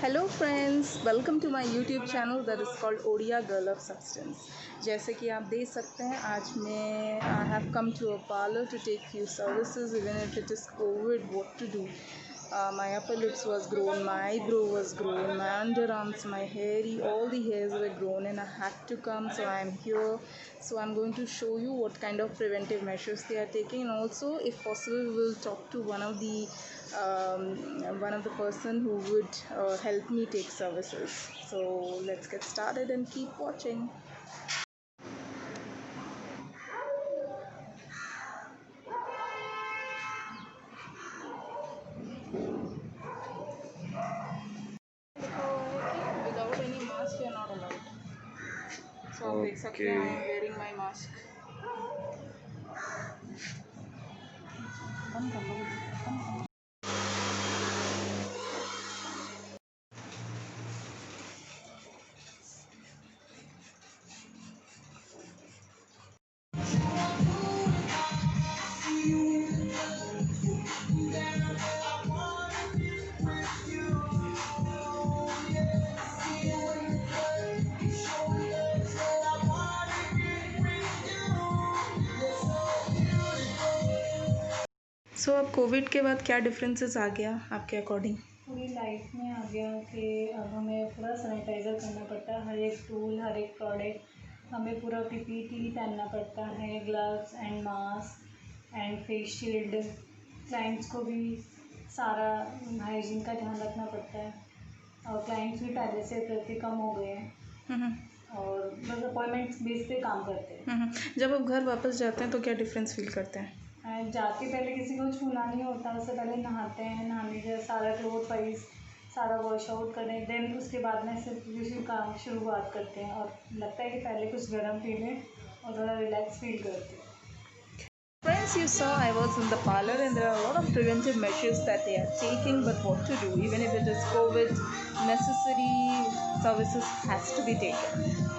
Hello friends, welcome to my YouTube channel that is called Odia girl of substance. जैसे कि आप देख सकते हैं, आज मैं I have come to a parlour to take few services even if it is covid what to do. My upper lips was grown, my eyebrow was grown, my underarms, my hairy, all the hairs were grown and I had to come, so I am here. So I'm going to show you what kind of preventive measures they are taking, and also if possible we will talk to one of the person who would help me take services. So let's get started and keep watching. Without any mask you are not allowed. So आप देख सकते हैं, I am wearing my mask. सो अब Covid के बाद क्या differences आ गया आपके अकॉर्डिंग? पूरी लाइफ में आ गया कि अब हमें पूरा सैनिटाइज़र करना पड़ता है, हर एक टूल, हर एक प्रोडक्ट हमें पूरा पीपीटी पहनना पड़ता है, gloves and mask and face shield. Clients को भी सारा हाइजीन का ध्यान रखना पड़ता है और क्लाइंट्स भी पहले से प्रति कम हो गए हैं और बस अपॉइंटमेंट्स बेस पे काम करते हैं। जब आप घर वापस जाते हैं तो क्या डिफरेंस फील करते हैं? जाके पहले किसी को छूना नहीं होता, उससे पहले नहाते हैं, नहाने के सारा क्लोथ वाइज सारा वॉश आउट करें, देन उसके बाद में सिर्फ काम शुरुआत करते हैं और लगता है कि पहले कुछ गर्म पी लें और थोड़ा रिलैक्स फील करते हैं। Friends, you saw I was in the parlor and there are a lot of preventive measures that they are taking, but what to do? Even if it is COVID, necessary services has to be taken.